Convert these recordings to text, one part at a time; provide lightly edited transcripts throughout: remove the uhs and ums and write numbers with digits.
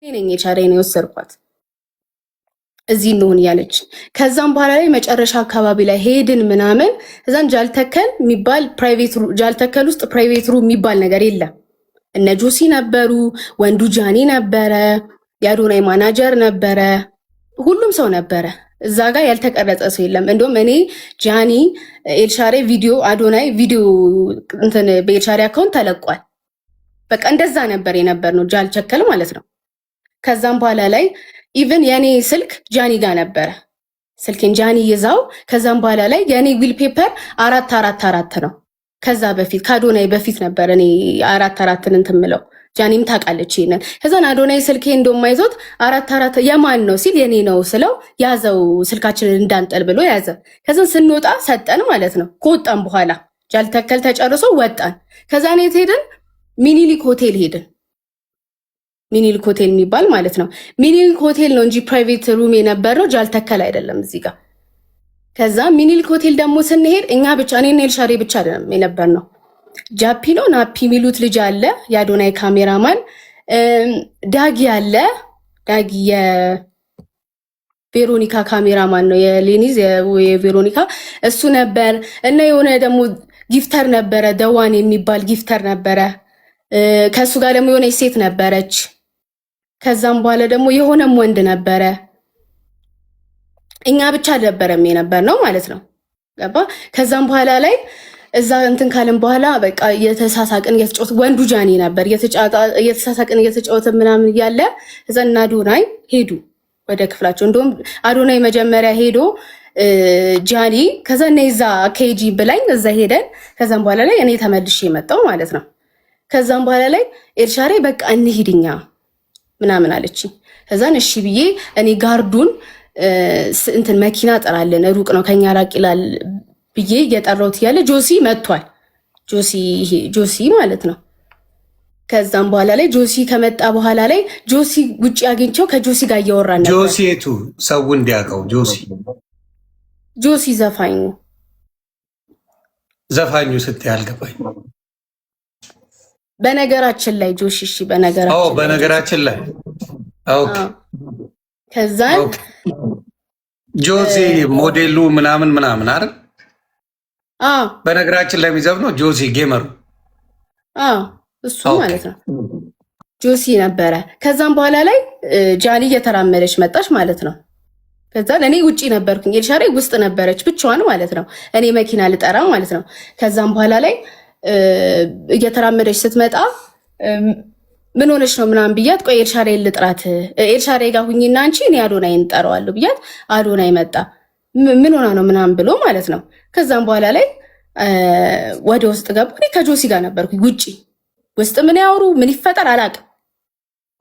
ነኝ የቻሬን የወሰርኳት እዚህ እንደሆነ ያለች። ከዛም በኋላ ላይ መጨረሻ አካባቢ ላይ ሄድን ምናምን እዛን ጃልተከል የሚባል ፕራይቬት ሩም ጃልተከል ውስጥ ፕራይቬት ሩም የሚባል ነገር የለም። እነ ጆሲ ነበሩ፣ ወንዱ ጃኒ ነበረ፣ የአዶናይ ማናጀር ነበረ፣ ሁሉም ሰው ነበረ። እዛ ጋር ያልተቀረጸ ሰው የለም። እንደውም እኔ ጃኒ ኤልሻሬ ቪዲዮ አዶናይ ቪዲዮ እንትን በኤልሻሬ አካውንት ተለቋል። በቃ እንደዛ ነበር የነበር ነው ጃልቸከል ማለት ነው። ከዛም በኋላ ላይ ኢቭን የኔ ስልክ ጃኒ ጋር ነበረ። ስልኬን ጃኒ ይዛው ከዛም በኋላ ላይ የኔ ዊል ፔፐር 444 ነው። ከዛ በፊት ከአዶናይ በፊት ነበር እኔ 444ን እንትምለው ጃኒም ታውቃለች ይሄንን። ከዛን አዶናይ ስልኬ እንደማይዞት 44 የማን ነው ሲል የኔ ነው ስለው ያዘው ስልካችንን እንዳንጠል ብሎ ያዘ። ከዛን ስንወጣ ሰጠን ማለት ነው። ከወጣን በኋላ ጃልተከል ተጨርሶ ወጣን። ከዛን የት ሄድን? ሚኒሊክ ሆቴል ሄድን። ሚኒሊክ ሆቴል የሚባል ማለት ነው። ሚኒሊክ ሆቴል ነው እንጂ ፕራይቬት ሩም የነበረው ጃልተከል አይደለም እዚህ ጋር። ከዛ ሚኒሊክ ሆቴል ደግሞ ስንሄድ እኛ ብቻ እኔና ኤልሻሬ ብቻ አይደለም የነበር ነው። ጃፒ ነው ናፒ የሚሉት ልጅ አለ፣ የአዶናይ ካሜራማን ዳጊ አለ። ዳጊ የቬሮኒካ ካሜራማን ነው፣ የሌኒዝ የቬሮኒካ እሱ ነበር። እና የሆነ ደግሞ ጊፍተር ነበረ፣ ደዋን የሚባል ጊፍተር ነበረ። ከሱ ጋር ደግሞ የሆነች ሴት ነበረች። ከዛም በኋላ ደግሞ የሆነም ወንድ ነበረ። እኛ ብቻ አልነበረም የነበር ነው ማለት ነው። ገባ? ከዛም በኋላ ላይ እዛ እንትን ካልን በኋላ በቃ የተሳሳቅን እየተጫወት ወንዱ ጃኒ ነበር እየተሳሳቅን እየተጫወት ምናምን እያለ እዛ እና አዶናይ ሄዱ ወደ ክፍላቸው። እንደውም አዶናይ መጀመሪያ ሄዶ ጃኒ ከዛ እኔ እዛ ኬጂ ብላኝ እዛ ሄደን ከዛም በኋላ ላይ እኔ ተመልሼ የመጣው ማለት ነው። ከዛም በኋላ ላይ ኤልሻሬ በቃ እንሂድኛ ምናምን አለች። ከዛን እሺ ብዬ እኔ ጋርዱን እንትን መኪና ጠራለን ሩቅ ነው ከኛ ራቅ ይላል ብዬ እየጠራሁት እያለ ጆሲ መጥቷል። ጆሲ ማለት ነው። ከዛም በኋላ ላይ ጆሲ ከመጣ በኋላ ላይ ጆሲ ውጭ አግኝቸው ከጆሲ ጋር እያወራን ነበር። ጆሲ የቱ ሰው እንዲያውቀው ጆሲ ዘፋኙ ስትይ አልገባኝ። በነገራችን ላይ ጆሲ እሺ፣ በነገራችን ላይ ኦኬ። ከዛን ጆሲ ሞዴሉ ምናምን አይደል? በነገራችን ላይ የሚዘፍነው ጆሲ ጌመሩ እሱ ማለት ነው። ጆሲ ነበረ። ከዛም በኋላ ላይ ጃኒ እየተራመደች መጣች ማለት ነው። ከዛን እኔ ውጪ ነበርኩኝ፣ ኤልሻሬ ውስጥ ነበረች ብቻዋን ማለት ነው። እኔ መኪና ልጠራ ማለት ነው። ከዛም በኋላ ላይ እየተራመደች ስትመጣ ምን ሆነች ነው ምናምን ብያት፣ ቆይ ኤልሻሬ ልጥራት፣ ኤልሻሬ ጋር ሁኝና አንቺ እኔ አዶናይን እንጠራዋለሁ ብያት፣ አዶናይ መጣ። ምን ሆና ነው ምናምን ብሎ ማለት ነው። ከዛም በኋላ ላይ ወደ ውስጥ ገቡ። እኔ ከጆሲ ጋር ነበርኩ ውስጥ ምን ያወሩ ምን ይፈጠር አላውቅም።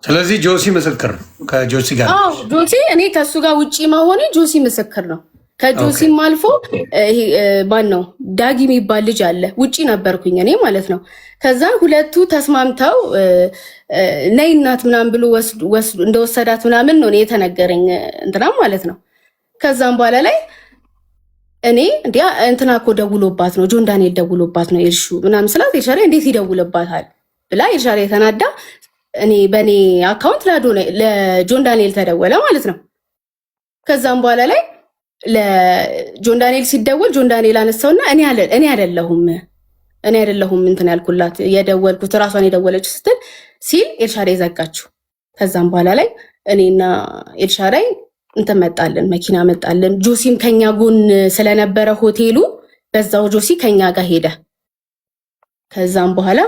ስለዚህ ጆሲ ምስክር ነው ከጆሲ ጋር። ጆሲ እኔ ከሱ ጋር ውጪ መሆኔ ጆሲ ምስክር ነው። ከጆሲም አልፎ ማን ነው ዳጊ የሚባል ልጅ አለ። ውጪ ነበርኩኝ እኔ ማለት ነው። ከዛን ሁለቱ ተስማምተው ነይ እናት ምናምን ብሎ እንደወሰዳት ምናምን ነው የተነገረኝ እንትና ማለት ነው። ከዛም በኋላ ላይ እኔ እንዲያ እንትና እኮ ደውሎባት ነው ጆን ዳንኤል ደውሎባት ነው ኤልሹ ምናምን ስላት ኤልሻሬ እንዴት ይደውልባታል ብላ ኤልሻሬ የተናዳ እኔ በእኔ አካውንት ለጆን ዳንኤል ተደወለ ማለት ነው። ከዛም በኋላ ላይ ለጆን ዳንኤል ሲደወል ጆን ዳንኤል አነሳውና እኔ አይደለሁም እንትን ያልኩላት የደወልኩት ራሷን የደወለች ስትል ሲል ኤልሻሬ ዘጋችሁ። ከዛም በኋላ ላይ እኔና ኤልሻሬ እንትን መጣልን፣ መኪና መጣልን። ጆሲም ከኛ ጎን ስለነበረ ሆቴሉ በዛው ጆሲ ከኛ ጋር ሄደ። ከዛም በኋላ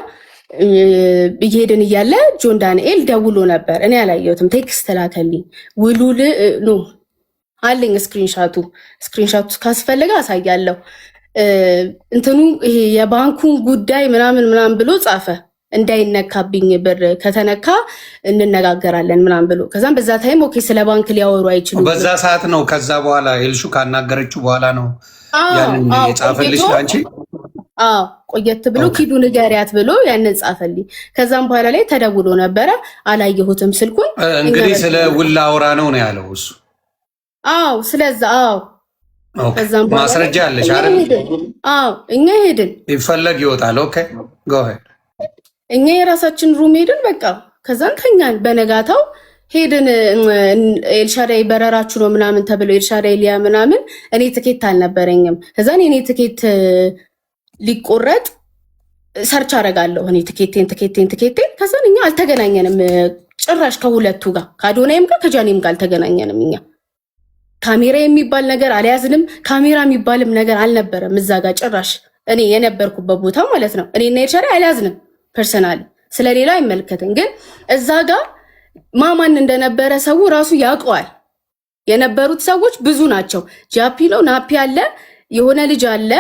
እየሄድን እያለ ጆን ዳንኤል ደውሎ ነበር። እኔ አላየሁትም፣ ቴክስት ላከልኝ። ውሉል ኖ አለኝ ስክሪንሻቱ ካስፈለገ አሳያለሁ። እንትኑ ይሄ የባንኩን ጉዳይ ምናምን ብሎ ጻፈ። እንዳይነካብኝ ብር ከተነካ እንነጋገራለን ምናምን ብሎ ከዛም በዛ ታይም ኦኬ ስለ ባንክ ሊያወሩ አይችሉም። በዛ ሰዓት ነው። ከዛ በኋላ ኤልሹ ካናገረችው በኋላ ነው ያንን የጻፈልሽ አንቺ። ቆየት ብሎ ኪዱ ንገሪያት ብሎ ያንን ጻፈልኝ። ከዛም በኋላ ላይ ተደውሎ ነበረ፣ አላየሁትም ስልኩን። እንግዲህ ስለ ውላ አውራ ነው ያለው እሱ። ስለዛ ማስረጃ አለሽ አይደል? እኛ ሄድን፣ ይፈለግ ይወጣል። ኦኬ ጎ አሄድ። እኛ የራሳችን ሩም ሄድን በቃ። ከዛን ተኛን። በነጋታው ሄድን። ኤልሻዳይ በረራችሁ ነው ምናምን ተብለው ኤልሻዳይ ሊያ ምናምን እኔ ትኬት አልነበረኝም። ከዛን እኔ ትኬት ሊቆረጥ ሰርች አደርጋለሁ እኔ ትኬቴን ከዛን እኛ አልተገናኘንም ጭራሽ ከሁለቱ ጋር ከአዶናይም ጋር ከጃኒም ጋር አልተገናኘንም። እኛ ካሜራ የሚባል ነገር አልያዝንም። ካሜራ የሚባልም ነገር አልነበረም እዛ ጋር ጭራሽ እኔ የነበርኩበት ቦታ ማለት ነው። እኔና ኤልሻዳይ አልያዝንም ፐርሰናል ስለሌላ አይመለከትም። ግን እዛ ጋር ማማን እንደነበረ ሰው ራሱ ያውቀዋል። የነበሩት ሰዎች ብዙ ናቸው። ጃፒ ነው ናፒ አለ የሆነ ልጅ አለ።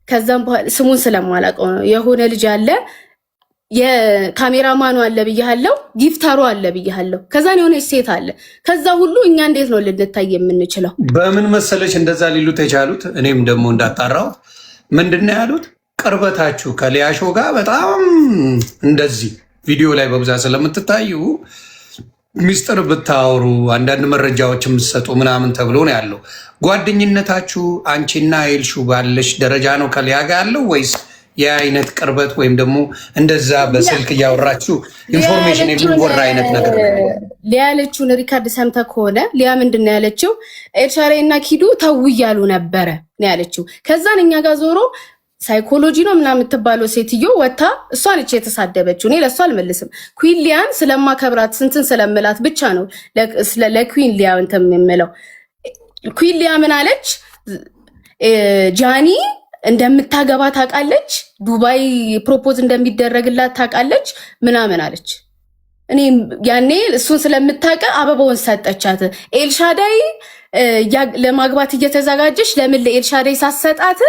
ከዛም በኋላ ስሙን ስለማላውቀው ነው የሆነ ልጅ አለ። የካሜራማኑ አለ ብያለሁ። ጊፍታሩ አለ ብያለሁ። ከዛን የሆነች ሴት አለ። ከዛ ሁሉ እኛ እንዴት ነው ልንታይ የምንችለው? በምን መሰለች እንደዛ ሊሉት የቻሉት? እኔም ደግሞ እንዳጣራው ምንድነው ያሉት? ቅርበታችሁ ከሊያሾ ጋር በጣም እንደዚህ ቪዲዮ ላይ በብዛት ስለምትታዩ ሚስጥር ብታወሩ አንዳንድ መረጃዎች የምትሰጡ ምናምን ተብሎ ነው ያለው። ጓደኝነታችሁ አንቺና ኤልሹ ባለሽ ደረጃ ነው ከሊያ ጋር ያለው ወይስ የአይነት ቅርበት ወይም ደግሞ እንደዛ በስልክ እያወራችሁ ኢንፎርሜሽን የሚወራ አይነት ነገር ነው? ሊያ ያለችውን ሪካርድ ሰምተህ ከሆነ ሊያ ምንድን ነው ያለችው? ኤልሻዳይ እና ኪዱ ተው እያሉ ነበረ ነው ያለችው። ከዛን እኛ ጋር ዞሮ ሳይኮሎጂ ነው ምናምን የምትባለው ሴትዮ ወታ እሷ ነች የተሳደበችው። እኔ ለእሷ አልመልስም። ኩዊን ሊያን ስለማከብራት ስንትን ስለምላት ብቻ ነው ለኩዊን ሊያ እንትን የምለው። ኩዊን ሊያ ምን አለች? ጃኒ እንደምታገባ ታውቃለች፣ ዱባይ ፕሮፖዝ እንደሚደረግላት ታውቃለች ምናምን አለች። እኔ ያኔ እሱን ስለምታውቅ አበባውን ሰጠቻት። ኤልሻዳይ ለማግባት እየተዘጋጀች ለምን ለኤልሻዳይ ሳሰጣት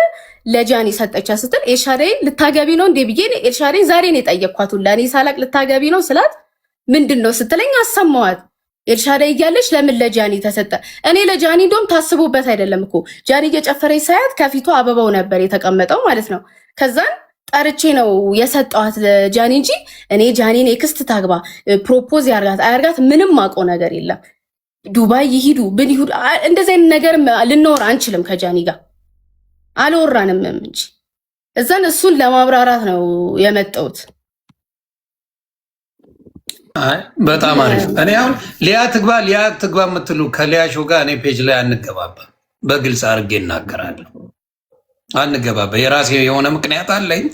ለጃኒ ሰጠቻት ስትል ኤልሻዳይ ልታገቢ ነው እንዴ ብዬ ኤልሻዳይ ዛሬ ነው የጠየቅኳት። ለእኔ ሳላቅ ልታገቢ ነው ስላት ምንድን ነው ስትለኝ አሰማዋት። ኤልሻዳይ እያለች ለምን ለጃኒ ተሰጠ? እኔ ለጃኒ እንደውም ታስቦበት አይደለም እኮ ጃኒ እየጨፈረች ሳያት ከፊቷ አበባው ነበር የተቀመጠው ማለት ነው። ከዛን ጠርቼ ነው የሰጠዋት ለጃኒ እንጂ እኔ ጃኒን ኤክስት ታግባ ፕሮፖዝ ያርጋት አያርጋት ምንም አውቀው ነገር የለም። ዱባይ ይሂዱ ምን ይሁዱ እንደዚህ አይነት ነገር ልንወራ አንችልም። ከጃኒ ጋር አልወራንም እንጂ እዛን እሱን ለማብራራት ነው የመጣሁት። በጣም አሪፍ። እኔ አሁን ሊያ ትግባ የምትሉ ከሊያሾ ጋር እኔ ፔጅ ላይ አንገባባ፣ በግልጽ አድርጌ እናገራለሁ። አንገባባ። የራሴ የሆነ ምክንያት አለኝ።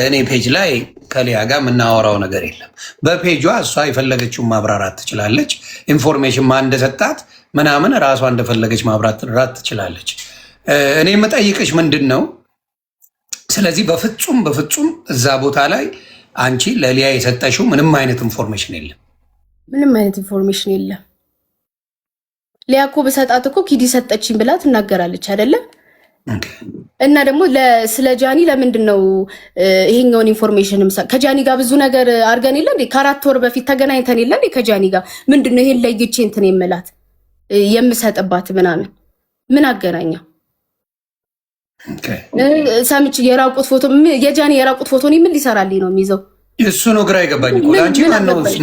እኔ ፔጅ ላይ ከሊያ ጋር የምናወራው ነገር የለም። በፔጇ እሷ የፈለገችውን ማብራራት ትችላለች። ኢንፎርሜሽን ማን እንደሰጣት ምናምን ራሷ እንደፈለገች ማብራራት ትችላለች። እኔ የምጠይቅሽ ምንድን ነው፣ ስለዚህ በፍጹም እዛ ቦታ ላይ አንቺ ለሊያ የሰጠሽው ምንም አይነት ኢንፎርሜሽን የለም? ምንም አይነት ኢንፎርሜሽን የለም። ሊያ እኮ በሰጣት እኮ ኪዲ ሰጠችኝ ብላ ትናገራለች አይደለም? እና ደግሞ ስለ ጃኒ ለምንድን ነው ይሄኛውን ኢንፎርሜሽን ከጃኒ ጋር ብዙ ነገር አድርገን የለ እንዴ? ከ4 ወር በፊት ተገናኝተን የለ እንዴ? ከጃኒ ጋር ምንድን ነው ይሄን ለይቼ እንትን የምላት የምሰጥባት ምናምን ምን አገናኘው? ሰምች የራቁት ፎቶ የጃኒ የራቁት ፎቶ ምን ሊሰራልኝ ነው የሚይዘው? እሱ ነው ግራ የገባኝ እኮ። አንቺ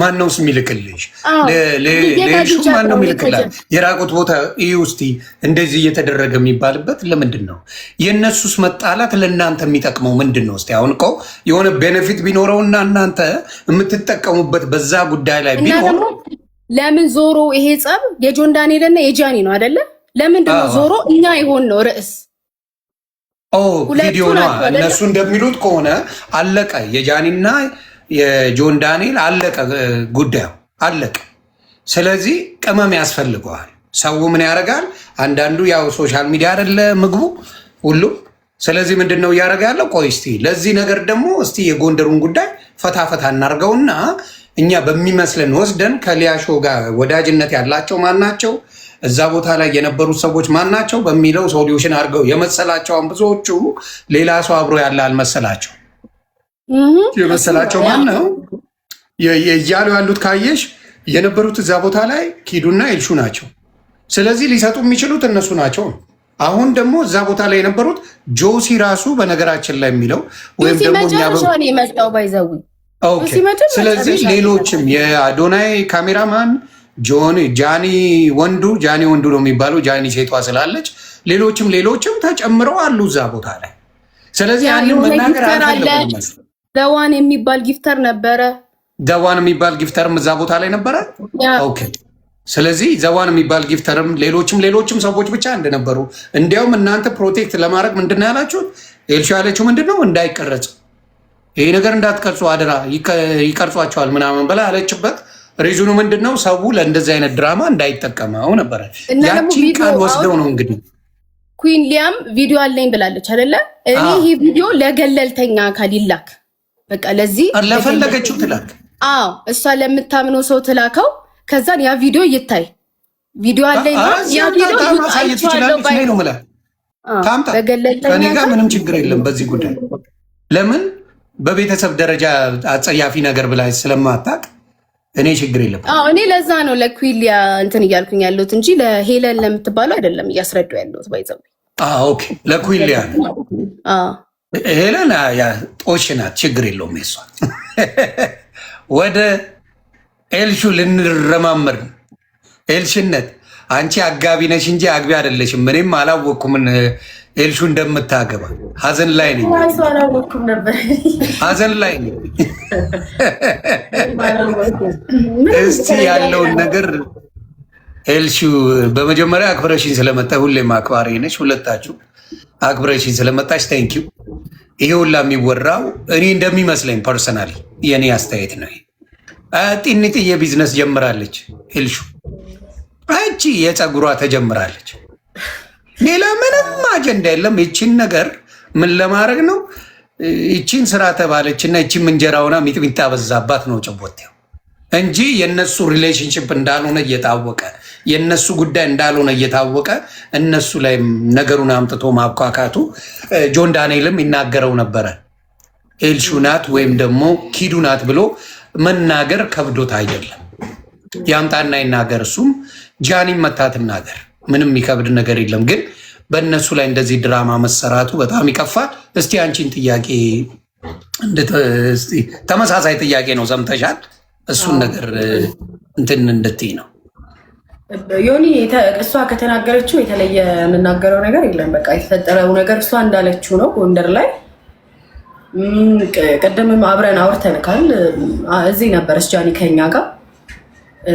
ማነው የሚልክልሽ? ለሌሎቹ ማነው የሚልክላት? የራቁት ቦታ ይህ ውስጥ እንደዚህ እየተደረገ የሚባልበት ለምንድን ነው? የእነሱስ መጣላት ለእናንተ የሚጠቅመው ምንድን ነው? እስኪ አሁን እኮ የሆነ ቤኔፊት ቢኖረውና እናንተ የምትጠቀሙበት በዛ ጉዳይ ላይ ቢኖር ለምን ዞሮ ይሄ ጸብ የጆን ዳንኤልና የጃኒ ነው አይደለ? ለምንድን ነው ዞሮ እኛ ይሆን ነው ርዕስ ቪዲዮ ነው። እነሱ እንደሚሉት ከሆነ አለቀ፣ የጃኒና የጆን ዳንኤል አለቀ፣ ጉዳዩ አለቀ። ስለዚህ ቅመም ያስፈልገዋል። ሰው ምን ያደርጋል? አንዳንዱ ያው ሶሻል ሚዲያ አይደለ ምግቡ ሁሉ። ስለዚህ ምንድን ነው እያደረገ ያለው? ቆይ እስቲ ለዚህ ነገር ደግሞ እስቲ የጎንደሩን ጉዳይ ፈታ እናርገውና እኛ በሚመስለን ወስደን ከሊያሾ ጋር ወዳጅነት ያላቸው ማን ናቸው፣ እዛ ቦታ ላይ የነበሩት ሰዎች ማን ናቸው በሚለው ሶሉሽን አድርገው የመሰላቸውን ብዙዎቹ ሌላ ሰው አብሮ ያለ አልመሰላቸው። የመሰላቸው ማን ነው እያሉ ያሉት ካየሽ የነበሩት እዛ ቦታ ላይ ኪዱና ኤልሹ ናቸው። ስለዚህ ሊሰጡ የሚችሉት እነሱ ናቸው። አሁን ደግሞ እዛ ቦታ ላይ የነበሩት ጆሲ ራሱ በነገራችን ላይ የሚለው ወይም ደግሞ ስለዚህ ሌሎችም የአዶናይ ካሜራማን ጃኒ ወንዱ ነው የሚባለው፣ ጃኒ ሴቷ ስላለች ሌሎችም ተጨምረው አሉ እዛ ቦታ ላይ። ስለዚህ ያንን መናገር አለ። ለዋን የሚባል ጊፍተር ነበረ ዘዋን የሚባል ጊፍተርም እዛ ቦታ ላይ ነበረ። ኦኬ። ስለዚህ ዘዋን የሚባል ጊፍተርም ሌሎችም ሰዎች ብቻ እንደነበሩ፣ እንዲያውም እናንተ ፕሮቴክት ለማድረግ ምንድን ያላችሁት? ኤልሹ ያለችው ምንድን ነው? እንዳይቀረጽ ይሄ ነገር እንዳትቀርጹ አደራ፣ ይቀርጿቸዋል ምናምን በላ ያለችበት ሪዙኑ ምንድን ነው? ሰው ለእንደዚህ አይነት ድራማ እንዳይጠቀመው ነበረ። ያቺን ቃል ወስደው ነው እንግዲህ ኩዊን ሊያም ቪዲዮ አለኝ ብላለች አይደለ? እኔ ይሄ ቪዲዮ ለገለልተኛ አካል ይላክ፣ በቃ ለዚህ ለፈለገችው ትላክ። አዎ እሷ ለምታምነው ሰው ትላከው። ከዛን ያ ቪዲዮ ይታይ። ቪዲዮ አለኝ ያ ቪዲዮ ማሳየት ይችላል ነው ማለት ታምጣ። ከኔ ጋር ምንም ችግር የለም በዚህ ጉዳይ። ለምን በቤተሰብ ደረጃ አጸያፊ ነገር ብላ ስለማታውቅ እኔ ችግር የለም። እኔ ለዛ ነው ለኩዊሊያ እንትን እያልኩኝ ያለሁት እንጂ ለሄለን ለምትባለው አይደለም እያስረዱ ያለሁት። ባይዘው ኦኬ፣ ለኩዊሊያ ሄለን ጦሽ ናት፣ ችግር የለውም። የሷ ወደ ኤልሹ ልንረማመር። ኤልሽነት አንቺ አጋቢ ነሽ እንጂ አግቢ አይደለሽም። እኔም አላወቅኩም ኤልሹ እንደምታገባ። ሀዘን ላይ ነኝ፣ ሀዘን ላይ ነኝ። እስቲ ያለውን ነገር ኤልሹ በመጀመሪያ አክብረሽኝ ስለመጣ፣ ሁሌም አክባሪ ነሽ። ሁለታችሁ አክብረሽኝ ስለመጣሽ ታንኪዩ። ይሄ ሁላ የሚወራው እኔ እንደሚመስለኝ ፐርሰናሊ የእኔ አስተያየት ነው። ጢንጥዬ ቢዝነስ ጀምራለች ኤልሹ። እቺ የፀጉሯ ተጀምራለች። ሌላ ምንም አጀንዳ የለም። ይቺን ነገር ምን ለማድረግ ነው? ይቺን ስራ ተባለች እና ይቺም እንጀራውና ሚጥሚጣ በዛባት ነው ጭቦቴው እንጂ የነሱ ሪሌሽንሽፕ እንዳልሆነ እየታወቀ የነሱ ጉዳይ እንዳልሆነ እየታወቀ እነሱ ላይ ነገሩን አምጥቶ ማብኳካቱ ጆን ዳንኤልም ይናገረው ነበረ። ኤልሹ ናት ወይም ደግሞ ኪዱ ናት ብሎ መናገር ከብዶት አይደለም። ያምጣና ይናገር። እሱም ጃኒም መታ ትናገር። ምንም የሚከብድ ነገር የለም። ግን በእነሱ ላይ እንደዚህ ድራማ መሰራቱ በጣም ይከፋል። እስቲ አንቺን ጥያቄ ተመሳሳይ ጥያቄ ነው፣ ሰምተሻል? እሱን ነገር እንትን እንድትይ ነው ዮኒ። እሷ ከተናገረችው የተለየ የምናገረው ነገር የለም። በቃ የተፈጠረው ነገር እሷ እንዳለችው ነው። ጎንደር ላይ ቀደምም አብረን አውርተንካል። እዚህ ነበረች ጃኒ ከኛ ጋር።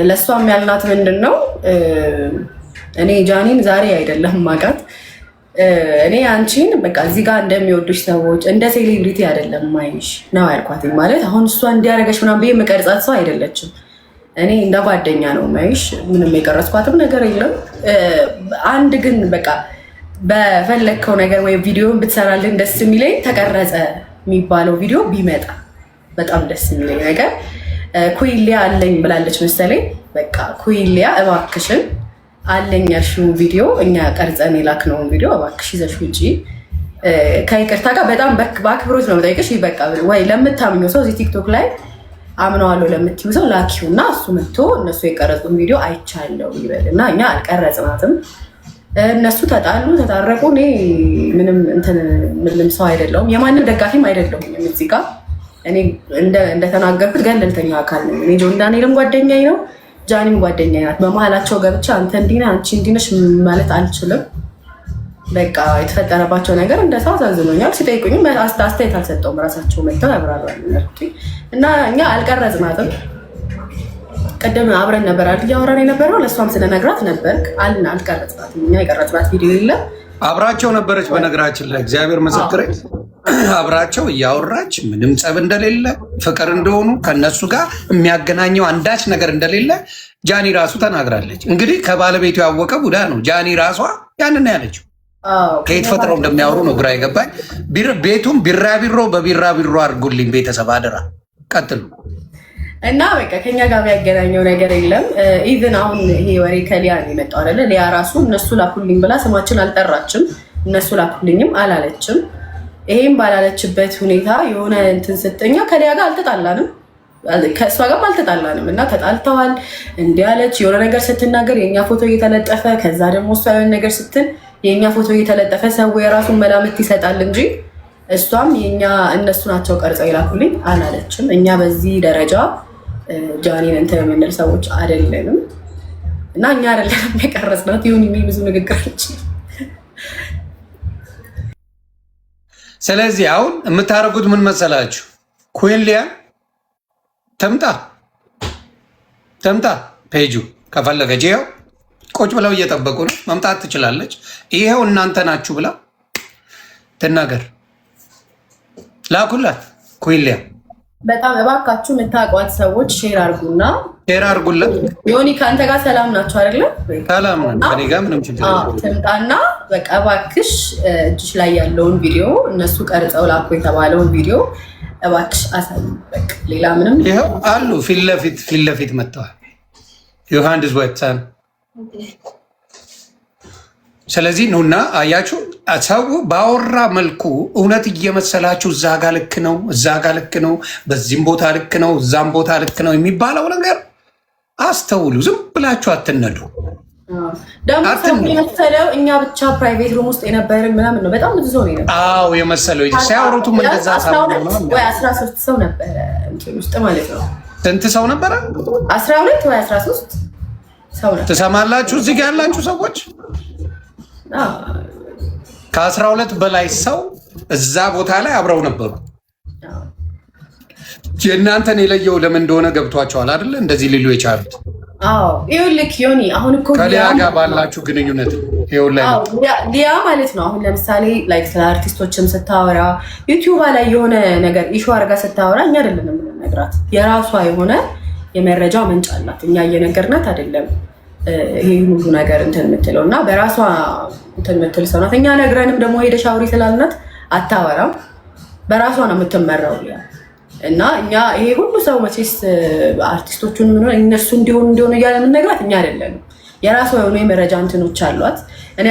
ለእሷም ያልናት ምንድን ነው፣ እኔ ጃኒን ዛሬ አይደለም ማቃት፣ እኔ አንቺን በቃ እዚህ ጋር እንደሚወዱሽ ሰዎች እንደ ሴሌብሪቲ አይደለም ማይሽ ነው ያልኳት። ማለት አሁን እሷ እንዲያደረገች ምናምን ብዬ የምቀርጻት ሰው አይደለችም። እኔ እንደ ጓደኛ ነው ማይሽ። ምንም የቀረጽኳትም ነገር የለም። አንድ ግን በቃ በፈለግከው ነገር ወይም ቪዲዮን ብትሰራልን ደስ የሚለኝ ተቀረጸ የሚባለው ቪዲዮ ቢመጣ በጣም ደስ የሚለኝ ነገር። ኩዊሊያ አለኝ ብላለች መሰለኝ። በቃ ኩዊሊያ እባክሽን አለኝ ያልሽውን ቪዲዮ እኛ ቀርጸን የላክነውን ቪዲዮ እባክሽ ይዘሽ ውጪ። ከይቅርታ ጋር በጣም በአክብሮት ነው ጠይቅሽ። በቃ ወይ ለምታምኘው ሰው እዚህ ቲክቶክ ላይ አምነዋለሁ ለምትይው ሰው ላኪው እና እሱ መጥቶ እነሱ የቀረጹን ቪዲዮ አይቻለው ይበል እና እኛ አልቀረጽናትም። እነሱ ተጣሉ ተታረቁ። እኔ ምንም እንትን ምንም ሰው አይደለሁም፣ የማንም ደጋፊም አይደለሁም። እዚህ ጋር እኔ እንደተናገርኩት ገለልተኛ አካል ነው። እኔ ጆን ዳንኤልም ጓደኛዬ ነው፣ ጃኒም ጓደኛዬ ናት። በመሀላቸው ገብቼ አንተ እንዲህ ነህ አንቺ እንዲህ ነሽ ማለት አልችልም። በቃ የተፈጠረባቸው ነገር እንደ ሰው አሳዝኖኛል። ሲጠይቁኝም አስተያየት አልሰጠውም። ራሳቸው መጥተው ያብራራሉ እና እኛ አልቀረጽናትም። ቀደም አብረን ነበር አይደል እያወራን የነበረው። ለእሷም ስለነግራት ነበር አልቀረጽናትም። እኛ የቀረጽናት ቪዲዮ የለም። አብራቸው ነበረች። በነገራችን ላይ እግዚአብሔር ምስክሬ አብራቸው እያወራች ምንም ጸብ እንደሌለ ፍቅር እንደሆኑ ከነሱ ጋር የሚያገናኘው አንዳች ነገር እንደሌለ ጃኒ ራሱ ተናግራለች። እንግዲህ ከባለቤቱ ያወቀ ቡዳ ነው። ጃኒ ራሷ ያንን ያለችው ከየት ፈጥረው እንደሚያወሩ ነው ግራ የገባኝ። ቤቱም ቢራቢሮ በቢራቢሮ አድርጉልኝ ቤተሰብ አደራ። ቀጥሉ እና በቃ ከኛ ጋር የሚያገናኘው ነገር የለም። ኢቭን አሁን ይሄ ወሬ ከሊያ ነው የመጣው አይደለ? ሊያ ራሱ እነሱ ላኩልኝ ብላ ስማችን አልጠራችም፣ እነሱ ላኩልኝም አላለችም። ይሄም ባላለችበት ሁኔታ የሆነ እንትን ስትኛ ከሊያ ጋር አልተጣላንም፣ ከእሷ ጋርም አልተጣላንም። እና ተጣልተዋል እንዲህ አለች የሆነ ነገር ስትናገር የእኛ ፎቶ እየተለጠፈ ከዛ ደግሞ እሷ የሆነ ነገር ስትል የእኛ ፎቶ እየተለጠፈ ሰው የራሱን መላምት ይሰጣል እንጂ እሷም የኛ እነሱ ናቸው ቀርጸው ይላኩልኝ አላለችም። እኛ በዚህ ደረጃ ጃኒን እንትን የምንል ሰዎች አይደለንም እና እኛ አይደለንም የቀረጽናት። ይሁን የሚል ብዙ ንግግሮች። ስለዚህ አሁን የምታደርጉት ምን መሰላችሁ? ኩዊሊያ ትምጣ ትምጣ። ፔጁ ከፈለገች ይኸው ቁጭ ብለው እየጠበቁ ነው። መምጣት ትችላለች። ይኸው እናንተ ናችሁ ብላ ትናገር። ላኩላት ኩይሊያ። በጣም እባካችሁ የምታውቋት ሰዎች ሼር አድርጉና ሼር አድርጉላት። ዮኒ ከአንተ ጋር ሰላም ናቸው አይደለም? ሰላም ነን። ከእኔ ጋር ምንም ችግር የለም። ትምጣና በቃ እባክሽ እጅሽ ላይ ያለውን ቪዲዮ እነሱ ቀርጸው ላኩ የተባለውን ቪዲዮ እባክሽ አሳይ። በቃ ሌላ ምንም ይኸው አሉ። ፊት ለፊት መጥተዋል። ዮሐንስ ወጥተን ስለዚህ ኑና አያችሁ፣ ሰው ባወራ መልኩ እውነት እየመሰላችሁ እዛ ጋ ልክ ነው፣ እዛ ጋ ልክ ነው፣ በዚህም ቦታ ልክ ነው፣ እዛም ቦታ ልክ ነው የሚባለው ነገር አስተውሉ። ዝም ብላችሁ አትነዱ። ደግሞ ሰው የመሰለው እኛ ብቻ ፕራይቬት ሩም ውስጥ የነበርን ምናምን ነው። በጣም ብዙ ሰው ነው የነበረው። አዎ የመሰለው ሲያወሩትም እንደዛ ወይ 13 ሰው ነበረ እንትን ውስጥ ማለት ነው። ስንት ሰው ነበረ? 12 ወይ 13 ሰው ነበር። ትሰማላችሁ? እዚህ ጋ ያላችሁ ሰዎች ከ12 በላይ ሰው እዛ ቦታ ላይ አብረው ነበሩ። የእናንተን የለየው ለምን እንደሆነ ገብቷቸዋል አይደለ? እንደዚህ ሊሉ የቻሉት ይኸውልህ ዮኒ፣ አሁን እኮ ከሊያ ጋር ባላችሁ ግንኙነት ሊያ ማለት ነው። አሁን ለምሳሌ ላይክ ስለ አርቲስቶችም ስታወራ ዩቲዩብ ላይ የሆነ ነገር ኢሹ አድርጋ ስታወራ እኛ አይደለም የምንነግራት፣ የራሷ የሆነ የመረጃ ምንጭ አላት። እኛ እየነገርናት አይደለም ይሄ ሁሉ ነገር እንትን የምትለው እና በራሷ እንትን የምትል ሰው ናት። እኛ ነግረንም ደግሞ ሄደሽ አውሪ ስላልናት አታወራም። በራሷ ነው የምትመራው እና እኛ ይሄ ሁሉ ሰው መቼስ አርቲስቶቹን ምን እነሱ እንዲሆኑ እያለ የምንነግራት እኛ አይደለንም። የራሷ የሆኑ የመረጃ እንትኖች አሏት። እኔ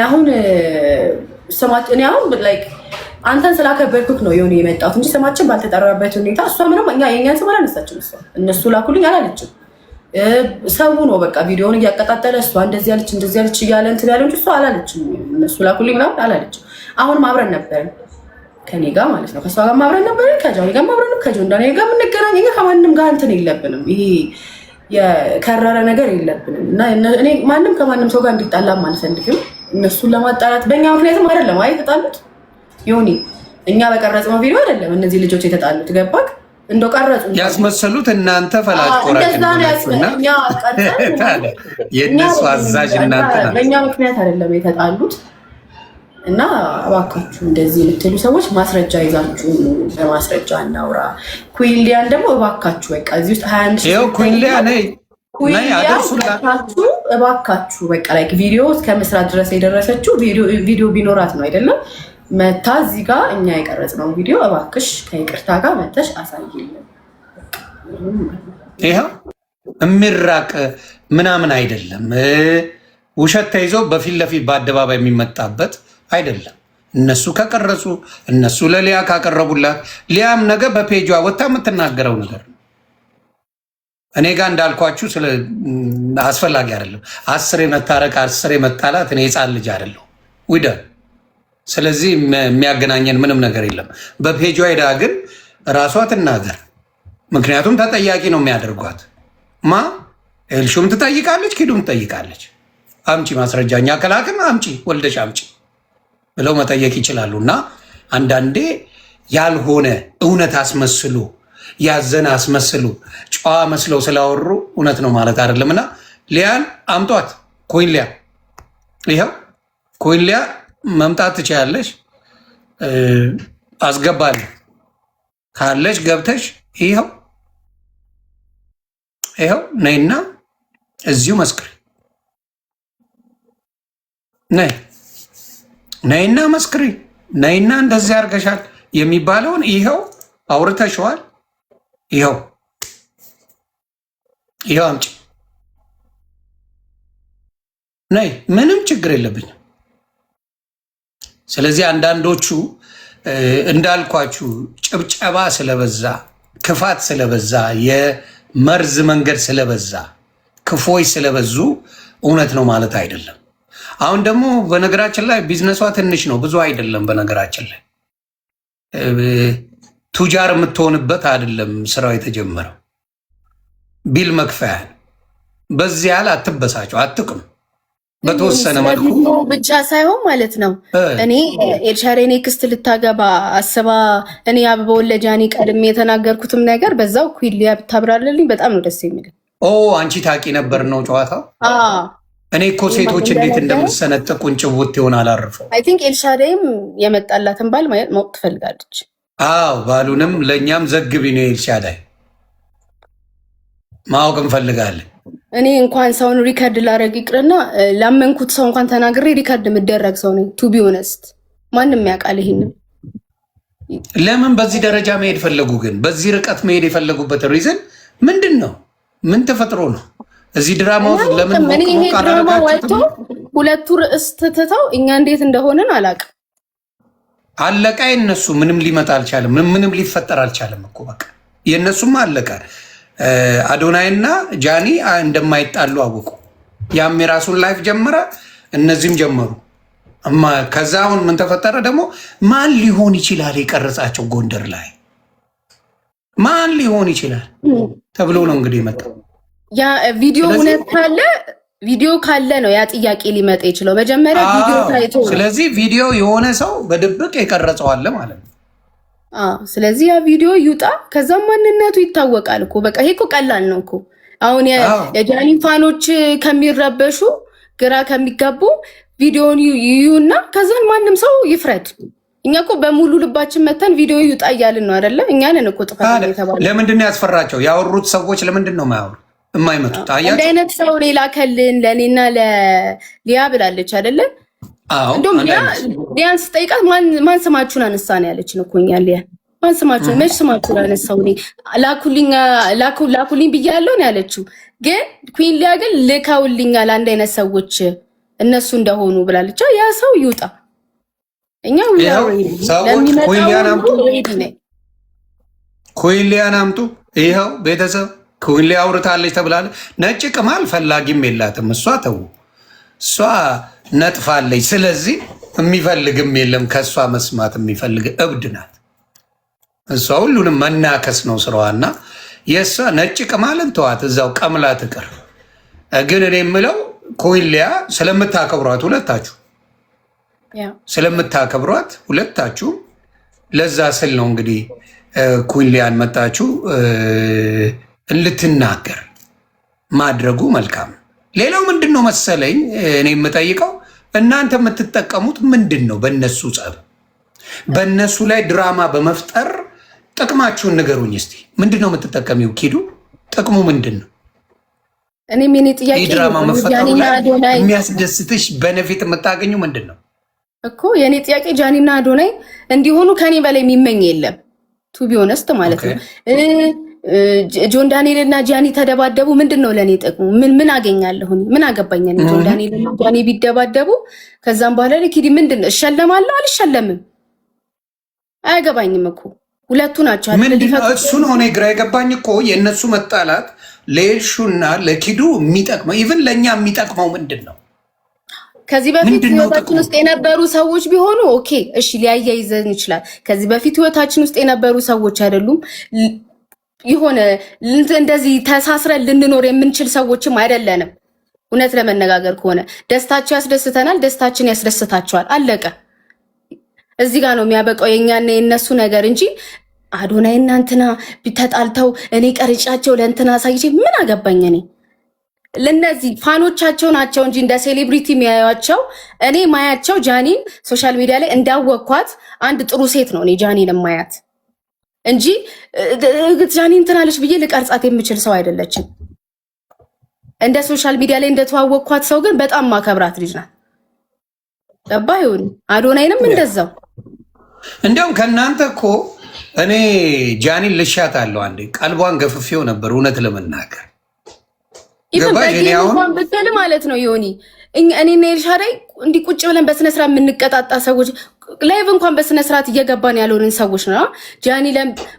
አሁን ላይክ አንተን ስላከበርኩክ ነው የሆነ የመጣሁት እንጂ ስማችን ባልተጠራበት ሁኔታ እሷ ምንም እኛ የእኛን ስም አላነሳችም። እነሱ ላኩልኝ አላለችም። ሰው ነው በቃ ቪዲዮውን እያቀጣጠለ እሷ እንደዚህ ያለች እያለ እንትን ያለው እንጂ እሷ አላለችም። እነሱ ላኩልኝ ምናምን አላለችም። አሁንም አብረን ነበርን ከኔ ጋር ማለት ነው። ከእሷ ጋር አብረን ነበርን፣ ከጃኒ ጋር አብረን ነው፣ ከጆን ዳንኤል ጋር የምንገናኝ። እኛ ከማንም ጋር እንትን የለብንም፣ ይሄ የከረረ ነገር የለብንም እና እኔ ማንም ከማንም ሰው ጋር እንዲጣላም አልፈልግም። እነሱን ለማጣላት በእኛ ምክንያትም አይደለም የተጣሉት ዮኒ፣ እኛ በቀረጽነው ቪዲዮ አይደለም እነዚህ ልጆች የተጣሉት። ገባክ? እንደው ቀረጹ ያስመሰሉት እናንተ ፈላጭ ቆራጭ የእነሱ አዛዥ እናንተ ናችሁ። በእኛ ምክንያት አይደለም የተጣሉት እና እባካችሁ እንደዚህ የምትሉ ሰዎች ማስረጃ ይዛችሁ በማስረጃ እናውራ። ኩይሊያን ደግሞ እባካችሁ በቃ እዚህ ውስጥ 21 ኩይሊያ ነይ እባካችሁ በቃ ላይክ ቪዲዮ እስከ መስራት ድረስ የደረሰችው ቪዲዮ ቢኖራት ነው አይደለም መታ እዚህ ጋር እኛ የቀረጽነው ቪዲዮ እባክሽ ከይቅርታ ጋር መተሽ አሳይልን። ይኸው የሚራቅ ምናምን አይደለም። ውሸት ተይዞ በፊት ለፊት በአደባባይ የሚመጣበት አይደለም። እነሱ ከቀረጹ እነሱ ለሊያ ካቀረቡላት ሊያም ነገ በፔጇ ወጥታ የምትናገረው ነገር ነው። እኔ ጋር እንዳልኳችሁ አስፈላጊ አይደለም። 10 መታረቅ 10 መጣላት እኔ ሕፃን ልጅ አይደለሁ ውደ ስለዚህ የሚያገናኘን ምንም ነገር የለም። በፔጇ ሄዳ ግን ራሷ ትናገር። ምክንያቱም ተጠያቂ ነው የሚያደርጓት። ኤልሹም ትጠይቃለች፣ ኪዱም ትጠይቃለች። አምጪ ማስረጃኛ ከላክን አምጪ ወልደሽ አምጪ ብለው መጠየቅ ይችላሉ። እና አንዳንዴ ያልሆነ እውነት አስመስሉ፣ ያዘነ አስመስሉ፣ ጨዋ መስለው ስላወሩ እውነት ነው ማለት አይደለም። እና ሊያን አምጧት። ኮይንሊያ ይኸው ኮይንሊያ መምጣት ትችያለሽ። አስገባለሁ ካለሽ ገብተሽ ይኸው ነይና እዚሁ መስክሪ። ነይና መስክሪ። ነይና እንደዚህ አድርገሻል የሚባለውን ይኸው አውርተሽዋል። ይኸው አምጪ። ነይ፣ ምንም ችግር የለብኝም። ስለዚህ አንዳንዶቹ እንዳልኳችሁ ጭብጨባ ስለበዛ፣ ክፋት ስለበዛ፣ የመርዝ መንገድ ስለበዛ፣ ክፎች ስለበዙ እውነት ነው ማለት አይደለም። አሁን ደግሞ በነገራችን ላይ ቢዝነሷ ትንሽ ነው፣ ብዙ አይደለም። በነገራችን ላይ ቱጃር የምትሆንበት አይደለም ስራው የተጀመረው ቢል መክፈያ። በዚህ ያህል አትበሳቸው፣ አትቅም። በተወሰነ መልኩ ብቻ ሳይሆን ማለት ነው። እኔ ኤልሻዳይ ኔክስት ልታገባ አስባ እኔ አበባውን ለጃኒ ቀድሜ የተናገርኩትም ነገር በዛው ኩሊያ ብታብራርልኝ በጣም ነው ደስ የሚል። አንቺ ታቂ ነበር ነው ጨዋታው። እኔ እኮ ሴቶች እንዴት እንደምትሰነጥቁን ጭውት ይሆን አላርፈው። አይ ቲንክ ኤልሻዳይም የመጣላትን ባል ማወቅ ትፈልጋለች። ባሉንም ለእኛም ዘግቢ ነው ኤልሻዳይ ማወቅ እንፈልጋለን። እኔ እንኳን ሰውን ሪከርድ ላደርግ ይቅርና ላመንኩት ሰው እንኳን ተናግሬ ሪከርድ የምደረግ ሰው ነኝ። ቱ ቢ ኦነስት ማንም ያውቃል ይሄንን። ለምን በዚህ ደረጃ መሄድ ፈለጉ? ግን በዚህ ርቀት መሄድ የፈለጉበት ሪዝን ምንድን ነው? ምን ተፈጥሮ ነው? እዚህ ድራማ ውስጥ ለምን ይሄ ድራማ ወጥቶ ሁለቱ ርዕስ ትተው እኛ እንዴት እንደሆነን አላውቅም። አለቃ የነሱ ምንም ሊመጣ አልቻለም። ምንም ሊፈጠር አልቻለም እኮ በቃ የእነሱም አለቃ። አዶናይና ጃኒ እንደማይጣሉ አወቁ። ያም የራሱን ላይፍ ጀመረ፣ እነዚህም ጀመሩ። ከዛ አሁን ምን ተፈጠረ ደግሞ? ማን ሊሆን ይችላል የቀረጻቸው ጎንደር ላይ ማን ሊሆን ይችላል ተብሎ ነው እንግዲህ የመጣው። ያ ቪዲዮ እውነት ካለ ቪዲዮ ካለ ነው ያ ጥያቄ ሊመጣ ይችላል። መጀመሪያ ቪዲዮ ታይቶ፣ ስለዚህ ቪዲዮ የሆነ ሰው በድብቅ የቀረጸው አለ ማለት ነው። ስለዚህ ያ ቪዲዮ ይውጣ፣ ከዛም ማንነቱ ይታወቃል እኮ በቃ። ይሄ እኮ ቀላል ነው እኮ። አሁን የጃኒ ፋኖች ከሚረበሹ ግራ ከሚጋቡ ቪዲዮን ይዩና ከዛን ማንም ሰው ይፍረድ። እኛ እኮ በሙሉ ልባችን መተን ቪዲዮ ይውጣ እያልን ነው አይደለ? እኛ ነን እኮ ጥፋት የተባለ። ለምንድን ነው ያስፈራቸው? ያወሩት ሰዎች ለምንድን ነው የማይመጡት? እንደ አይነት ሰው ሌላ ከልን ለእኔና ለሊያ ብላለች አይደለ? እንደውም ሊያን ስጠይቃት ማን ስማችሁን አነሳ ነው ያለችን እኮ እኛ። ሊያ ማን ስማችሁን መች ስማችሁን አነሳው? እኔ ላኩልኝ ብያለሁ ነው ያለችው። ግን ኩዊን ሊያ ግን ልከውልኛል አንድ አይነት ሰዎች እነሱ እንደሆኑ ብላለች። ያ ሰው ይውጣ። እኛ ኩዊን ሊያን አምጡ። ይኸው ቤተሰብ ኩዊን ሊያ አውርታለች ተብላለች። ነጭ ቅማል ፈላጊም የላትም እሷ። ተው እሷ ነጥፋለች። ስለዚህ የሚፈልግም የለም ከእሷ መስማት የሚፈልግ እብድ ናት እሷ። ሁሉንም መናከስ ነው ስራዋና የእሷ ነጭ ቅማልን ተዋት፣ እዛው ቀምላ ትቅር። ግን እኔ የምለው ኩዊን ሊያ ስለምታከብሯት ሁለታችሁ ለዛ ስል ነው እንግዲህ ኩዊን ሊያን መጣችሁ እንድትናገር ማድረጉ መልካም። ሌላው ምንድን ነው መሰለኝ እኔ የምጠይቀው እናንተ የምትጠቀሙት ምንድን ነው? በእነሱ ጸብ፣ በእነሱ ላይ ድራማ በመፍጠር ጥቅማችሁን ንገሩኝ እስቲ። ምንድን ነው የምትጠቀሚው? ኪዱ ጥቅሙ ምንድን ነው? እኔ ምን ጥያቄ ድራማ መፈጠሩ ላይ የሚያስደስትሽ በነፊት የምታገኙ ምንድን ነው እኮ? የእኔ ጥያቄ ጃኒና አዶናይ እንዲሆኑ ከኔ በላይ የሚመኝ የለም። ቱ ቢ ኦነስት ማለት ነው። ጆን ዳንኤል እና ጃኒ ተደባደቡ፣ ምንድን ነው ለእኔ ጥቅሙ? ምን አገኛለሁ? ምን አገባኝ? ጆን ዳንኤል እና ጃኒ ቢደባደቡ ከዛም በኋላ ኪዲ ምንድን ነው እሸለማለሁ? አልሸለምም። አያገባኝም እኮ ሁለቱ ናቸው። እሱ ነው እኔ ግራ የገባኝ እኮ የእነሱ መጣላት ለኤልሹና ለኪዱ የሚጠቅመው ኢቭን ለእኛ የሚጠቅመው ምንድን ነው? ከዚህ በፊት ህይወታችን ውስጥ የነበሩ ሰዎች ቢሆኑ ኦኬ እሺ ሊያያይዘን ይችላል። ከዚህ በፊት ህይወታችን ውስጥ የነበሩ ሰዎች አይደሉም። የሆነ እንደዚህ ተሳስረን ልንኖር የምንችል ሰዎችም አይደለንም። እውነት ለመነጋገር ከሆነ ደስታቸው ያስደስተናል፣ ደስታችን ያስደስታቸዋል። አለቀ። እዚህ ጋር ነው የሚያበቃው የኛና የነሱ ነገር እንጂ አዶናይ እና እንትና ተጣልተው እኔ ቀርጫቸው ለእንትና ሳይቼ ምን አገባኝ? እኔ ለነዚህ ፋኖቻቸው ናቸው እንጂ እንደ ሴሌብሪቲ የሚያዩቸው። እኔ ማያቸው ጃኒን ሶሻል ሚዲያ ላይ እንዳወቅኳት አንድ ጥሩ ሴት ነው እኔ ጃኒን ማያት እንጂ ጃኒ እንትናለች ብዬ ልቀርጻት የምችል ሰው አይደለችም። እንደ ሶሻል ሚዲያ ላይ እንደተዋወቅኳት ሰው ግን በጣም ማከብራት ልጅ ናት። ገባ ይሁን አዶናይንም እንደዛው። እንዲያውም ከእናንተ እኮ እኔ ጃኒን ልሻት አለው አንዴ ቀልቧን ገፍፌው ነበር እውነት ለመናገር ይሁን ብትል ማለት ነው ዮኒ። እኔና ኤልሻዳይ እንዲህ ቁጭ ብለን በስነስርዓት የምንቀጣጣ ሰዎች ላይቭ እንኳን በስነስርዓት እየገባን ያልሆንን ሰዎች ነው። ጃኒ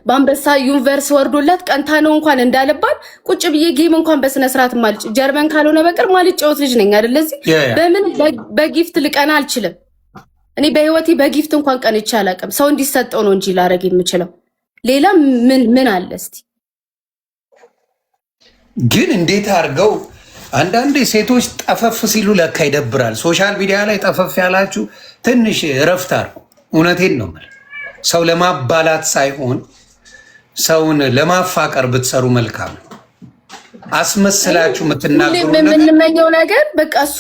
በአንበሳ ዩኒቨርስ ወርዶላት ቀንታ ነው እንኳን እንዳለባል ቁጭ ብዬ ጌም እንኳን በስነስርዓት ማልጭ ጀርመን ካልሆነ በቀር ማልጫወት ልጅ ነኝ አይደል? ለዚህ በምን በጊፍት ልቀና አልችልም። እኔ በህይወቴ በጊፍት እንኳን ቀንቼ አላውቅም። ሰው እንዲሰጠው ነው እንጂ ላረግ የምችለው ሌላ ምን አለ እስቲ? ግን እንዴት አድርገው አንዳንዴ ሴቶች ጠፈፍ ሲሉ ለካ ይደብራል። ሶሻል ሚዲያ ላይ ጠፈፍ ያላችሁ ትንሽ እረፍት አድርጉ። እውነቴን ነው የምልህ። ሰው ለማባላት ሳይሆን ሰውን ለማፋቀር ብትሰሩ መልካም ነው። አስመስላችሁ የምትናገሩ የምንመኘው ነገር በቃ እሱ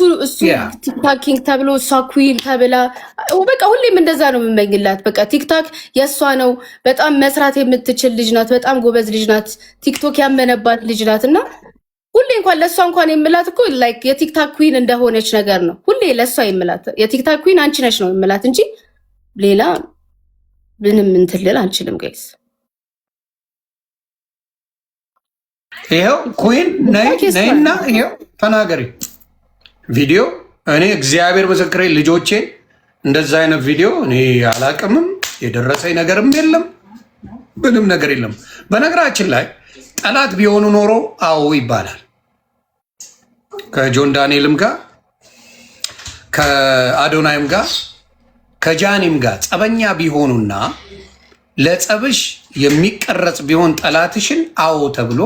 ቲክታኪንግ ተብሎ እሷ ኩዊን ተብላ በቃ ሁሌም እንደዛ ነው የምመኝላት። በቃ ቲክታክ የእሷ ነው። በጣም መስራት የምትችል ልጅ ናት። በጣም ጎበዝ ልጅ ናት። ቲክቶክ ያመነባት ልጅ ናት እና ሁሌ እንኳን ለእሷ እንኳን የምላት እኮ ላይክ የቲክታክ ኩዊን እንደሆነች ነገር ነው። ሁሌ ለእሷ የምላት የቲክታክ ኩዊን አንቺ ነች ነው የምላት እንጂ ሌላ ምንም እንትን ልል አንችልም ጋይስ። ይኸው ኩዊን ነይና ይኸው ተናገሪ ቪዲዮ። እኔ እግዚአብሔር ምስክሬ ልጆቼን እንደዛ አይነት ቪዲዮ እኔ አላቅምም። የደረሰኝ ነገርም የለም፣ ምንም ነገር የለም። በነገራችን ላይ ጠላት ቢሆኑ ኖሮ አዎ ይባላል። ከጆን ዳንኤልም ጋር ከአዶናይም ጋር ከጃኒም ጋር ጸበኛ ቢሆኑና ለጸብሽ የሚቀረጽ ቢሆን ጠላትሽን አዎ ተብሎ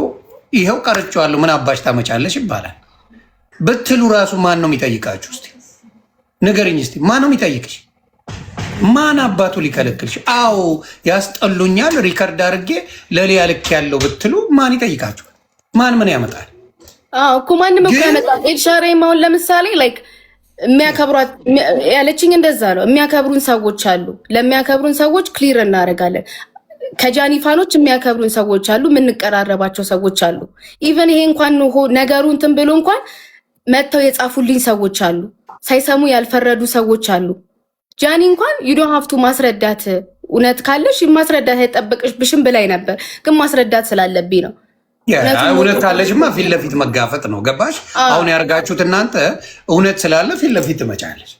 ይኸው ቀርጬዋለሁ ምን አባሽ ታመጫለሽ ይባላል ብትሉ ራሱ ማን ነው የሚጠይቃችሁ? እስቲ ንገርኝ። እስቲ ማን ነው የሚጠይቅሽ? ማን አባቱ ሊከለክልሽ? አዎ ያስጠሉኛል ሪከርድ አድርጌ ለሊያ ልክ ያለው ብትሉ ማን ይጠይቃችኋል? ማን ምን ያመጣል? እኮ ማንም እኮ ያመጣል። ኤልሻሬም አሁን ለምሳሌ ላይክ የሚያከብሯት ያለችኝ እንደዛ ነው። የሚያከብሩን ሰዎች አሉ። ለሚያከብሩን ሰዎች ክሊር እናደርጋለን። ከጃኒ ፋኖች የሚያከብሩን ሰዎች አሉ። የምንቀራረባቸው ሰዎች አሉ። ኢቨን ይሄ እንኳን ነገሩ እንትን ብሎ እንኳን መጥተው የጻፉልኝ ሰዎች አሉ። ሳይሰሙ ያልፈረዱ ሰዎች አሉ። ጃኒ እንኳን ዩዶ ሀፍቱ ማስረዳት እውነት ካለሽ ማስረዳት አይጠበቅብሽም ብላኝ ነበር፣ ግን ማስረዳት ስላለብኝ ነው። እውነት ካለሽማ ፊት ለፊት መጋፈጥ ነው። ገባሽ? አሁን ያርጋችሁት እናንተ እውነት ስላለ ፊት ለፊት ትመጫለሽ።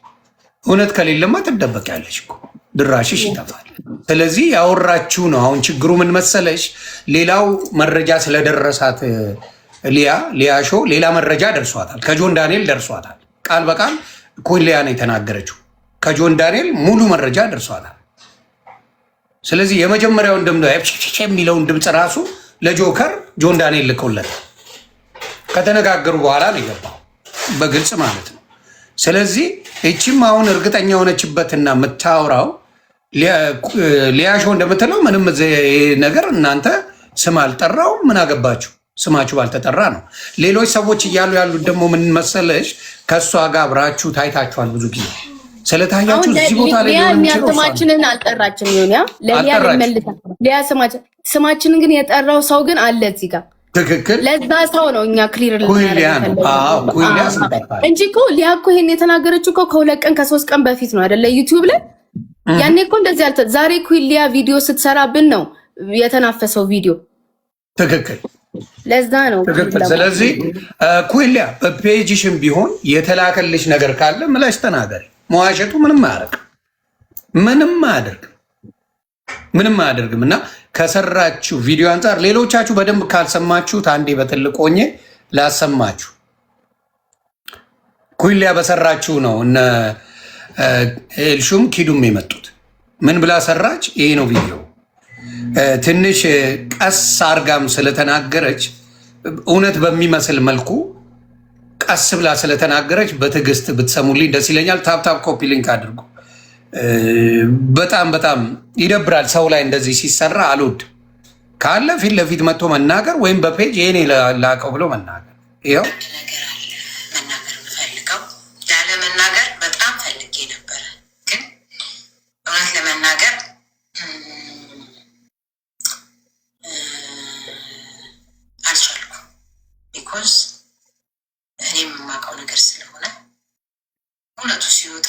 እውነት ከሌለማ ትደበቂያለሽ እኮ ድራሽሽ ይጠፋል። ስለዚህ ያወራችሁ ነው። አሁን ችግሩ ምን መሰለሽ? ሌላው መረጃ ስለደረሳት ሊያ ሾው ሌላ መረጃ ደርሷታል። ከጆን ዳንኤል ደርሷታል። ቃል በቃል ኩዊን ሊያ ነው የተናገረችው። ከጆን ዳንኤል ሙሉ መረጃ ደርሷታል። ስለዚህ የመጀመሪያውን ድምፅ የሚለውን ድምፅ ራሱ ለጆከር ጆን ዳንኤል ልከውለታል። ከተነጋገሩ በኋላ ነው የገባው በግልጽ ማለት ነው። ስለዚህ እቺም አሁን እርግጠኛ የሆነችበትና የምታወራው ሊያሾ እንደምትለው ምንም ነገር እናንተ ስም አልጠራው ምን አገባችሁ? ስማችሁ ባልተጠራ ነው። ሌሎች ሰዎች እያሉ ያሉት ደግሞ ምን መሰለሽ? ከእሷ ጋር አብራችሁ ታይታችኋል ብዙ ጊዜ ስለታያችሁ እዚህ ቦታ ላይ ስማችንን አልጠራችም። ሆን ለሊያ ሊያ ስማችንን ግን የጠራው ሰው ግን አለ እዚህ ጋር ትክክል። ለዛ ሰው ነው እኛ ክሊር እንጂ እኮ ሊያ እኮ ይሄን የተናገረችው እኮ ከ2 ቀን ከ3 ቀን በፊት ነው አይደለ? ዩቲዩብ ላይ ያኔ እኮ እንደዚህ አልተ ዛሬ ኩዊን ሊያ ቪዲዮ ስትሰራብን ነው የተናፈሰው ቪዲዮ። ትክክል። ለዛ ነው ትክክል። ስለዚህ ኩዊን ሊያ በፔጅሽም ቢሆን የተላከልሽ ነገር ካለ ምላሽ ተናገሪ። መዋሸቱ ምንም አያደርግም እና ከሰራችሁ ቪዲዮ አንጻር ሌሎቻችሁ በደንብ ካልሰማችሁት አንዴ በትልቅ ሆኜ ላሰማችሁ። ኩዊን ሊያ በሰራችሁ ነው እነ ኤልሹም ኪዱም የመጡት። ምን ብላ ሰራች? ይሄ ነው ቪዲዮ። ትንሽ ቀስ አርጋም ስለተናገረች እውነት በሚመስል መልኩ ቀስ ብላ ስለተናገረች በትዕግስት ብትሰሙልኝ ደስ ይለኛል። ታፕታፕ ኮፒ ሊንክ አድርጉ። በጣም ይደብራል። ሰው ላይ እንደዚህ ሲሰራ አልወድ ካለ ፊት ለፊት መጥቶ መናገር ወይም በፔጅ ይሄኔ ላቀው ብሎ መናገር። ይኸው ነገር አለ መናገር የምፈልገው ላለመናገር በጣም ፈልጌ ነበረ፣ ግን እውነት ለመናገር አልቻልኩም። ቢኮዝ እኔም የማውቀው ነገር ስለሆነ እውነቱ ሲወጣ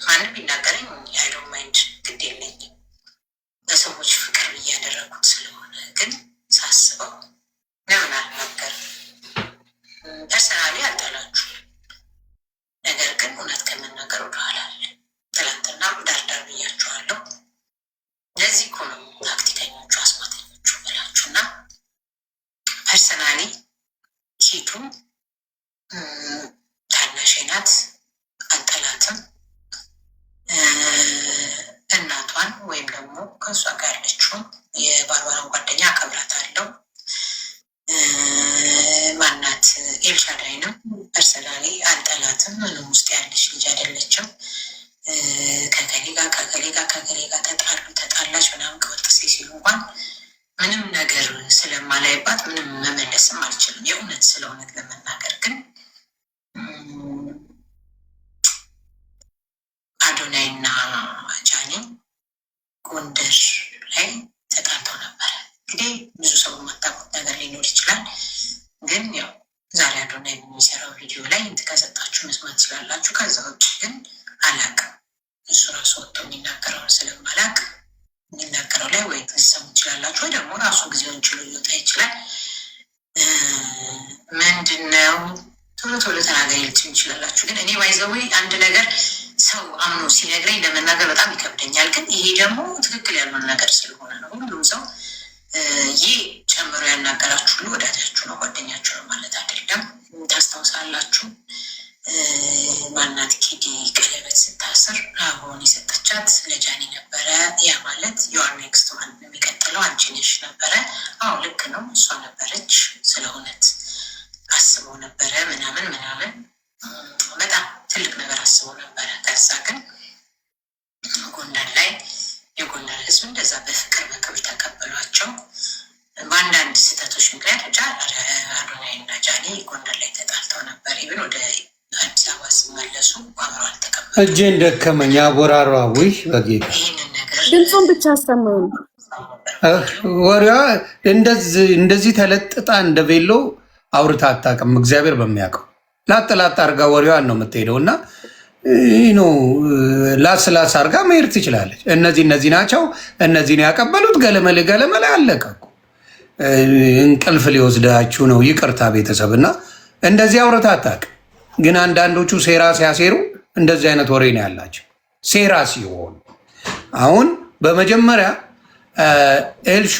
ማንም ቢናገረኝ አይዶንት ማይንድ፣ ግድ የለኝም። ለሰዎች ፍቅር እያደረጉት ስለሆነ ግን ሳስበው ለምን አልናገርም? ፐርሰናሊ አልጠላችሁ፣ ነገር ግን እውነት ከመናገር ወደኋላ አለ። ትላንትና ዳርዳር ብያችኋለሁ። ለዚህ እኮ ነው ታክቲከኞቹ አስማተኞቹ ብላችሁና ፐርሰናሊ ኪዱ ታናሼ ናት፣ አልጠላትም። እናቷን ወይም ደግሞ ከእሷ ጋር ያለችውን የባርባራን ጓደኛ አከብራታለሁ። ማናት ፐርሰናሊ አልጠላትም። ምንም ውስጥ ያለች ልጅ አይደለችም። ከከሌ ጋር ተጣላች ምናምን ከወጥሴ ሲሉ እንኳን ምንም ነገር ስለማላይባት ምንም መመለስም አልችልም። የእውነት ስለ እውነት ለመናገር ግን አዶናይ እና ጃኒ ጎንደር ላይ ተጣልተው ነበረ። እንግዲህ ብዙ ሰው የማታውቁት ነገር ሊኖር ይችላል። ግን ያው ዛሬ አዶናይ የሚሰራው ቪዲዮ ላይ ከሰጣችሁ መስማት ትችላላችሁ። ከዛ ውጭ ግን አላቅም። እሱ ራሱ ወጥቶ የሚናገረውን ስለማላቅ የሚናገረው ላይ ወይ ትሰሙ ትችላላችሁ፣ ወይ ደግሞ ራሱ ጊዜውን ችሎ ሊወጣ ይችላል። ምንድነው ቶሎ ተናገሪ ልትሉ ይችላላችሁ። ግን እኔ ባይዘዌ አንድ ነገር ሰው አምኖ ሲነግረኝ ለመናገር በጣም ይከብደኛል። ግን ይሄ ደግሞ ትክክል ያልሆነ ነገር ስለሆነ ነው። ሁሉም ሰው ይህ ጨምሮ ያናገራችሁ ሁሉ ወዳጃችሁ ነው፣ ጓደኛችሁ ነው ማለት አይደለም። ታስታውሳላችሁ ማናት ኪዲ ቀለበት ስታስር አሁን የሰጠቻት ለጃኒ ነበረ። ያ ማለት ዩአር ኔክስት ዋን የሚቀጥለው አንቺ ነሽ ነበረ። አዎ ልክ ነው፣ እሷ ነበረች። ስለ እውነት አስበው ነበረ ምናምን በጣም ትልቅ ነገር አስበው ነበረ። ከዛ ግን ጎንደር ላይ የጎንደር ህዝብ እንደዛ በፍቅር በክብር ተቀበሏቸው። በአንዳንድ ስህተቶች ምክንያት አዶናይ እና ጃኒ ጎንደር ላይ ተጣልተው ነበር። ይብን ወደ አዲስ አበባ ሲመለሱ አብሮ አልተቀበሉ። እጄን ደከመኝ አቦራሯ። ውይ በጌታ ይህንን ነገር ድምፁን ብቻ አሰማው። ወሬዋ እንደዚህ ተለጥጣ እንደ ቬሎ አውርታ አታውቅም። እግዚአብሔር በሚያውቀው ላጥ አርጋ ወሬዋን ነው የምትሄደው። እና ላስ አርጋ መሄድ ትችላለች። እነዚህ ናቸው እነዚህን ያቀበሉት ገለመሌ አለቀ እኮ። እንቅልፍ ሊወስዳችሁ ነው። ይቅርታ ቤተሰብ። እና እንደዚህ አውርታ አታውቅም። ግን አንዳንዶቹ ሴራ ሲያሴሩ እንደዚህ አይነት ወሬ ነው ያላቸው። ሴራ ሲሆን አሁን በመጀመሪያ ኤልሹ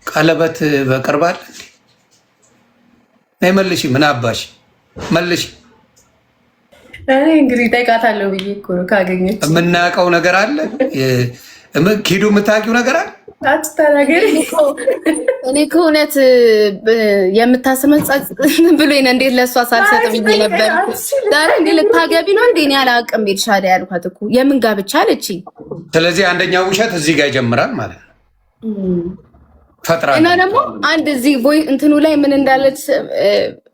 ቀለበት በቅርባል መልሽ። ምን አባሽ መልሽ። እንግዲህ ጠይቃታለሁ ብዬ እኮ ነው ካገኘች። የምናውቀው ነገር አለ። ኪዱ የምታውቂው ነገር አለ። እኔ ከእውነት የምታስመጻጽ ብሎ እንዴት ለእሷ ሳልሰጥ ብዬ ነበር። ዛሬ እንዴ ልታገቢ ነው እንዴ? እኔ አላውቅም ኤልሻዳ ያልኳት እኮ የምን ጋብቻ አለችኝ። ስለዚህ አንደኛው ውሸት እዚህ ጋር ይጀምራል ማለት ነው። ፈጥራ እና ደግሞ አንድ እዚህ ቦይ እንትኑ ላይ ምን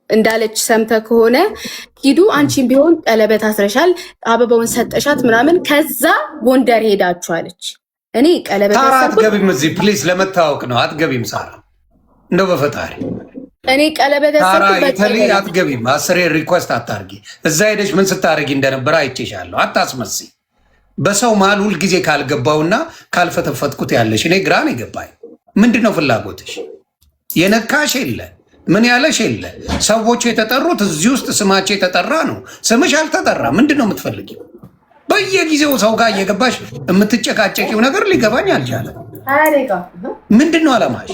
እንዳለች ሰምተህ ከሆነ ሂዱ አንቺን ቢሆን ቀለበት አስረሻል፣ አበባውን ሰጠሻት ምናምን፣ ከዛ ጎንደር ሄዳችኋለች። እኔ ቀለበት ሳራ አትገቢም እዚህ ፕሊዝ፣ ለመታወቅ ነው። አትገቢም ሳራ፣ እንደው በፈጣሪ እኔ ቀለበት ሳራ ኢታሊ አትገቢም። አስሬ ሪኩዌስት አታርጊ። እዛ ሄደሽ ምን ስታረጊ እንደነበረ አይቼሻለሁ። አታስመስይ። በሰው መሀል ሁልጊዜ ካልገባውና ካልፈተፈትኩት ያለሽ እኔ ግራን ይገባኝ። ምንድን ነው ፍላጎትሽ? የነካሽ የለ ምን ያለሽ የለ። ሰዎቹ የተጠሩት እዚህ ውስጥ ስማቸው የተጠራ ነው። ስምሽ አልተጠራ። ምንድን ነው የምትፈልጊው? በየጊዜው ሰው ጋር እየገባሽ የምትጨቃጨቂው ነገር ሊገባኝ አልቻለም። ምንድን ነው አላማሽ?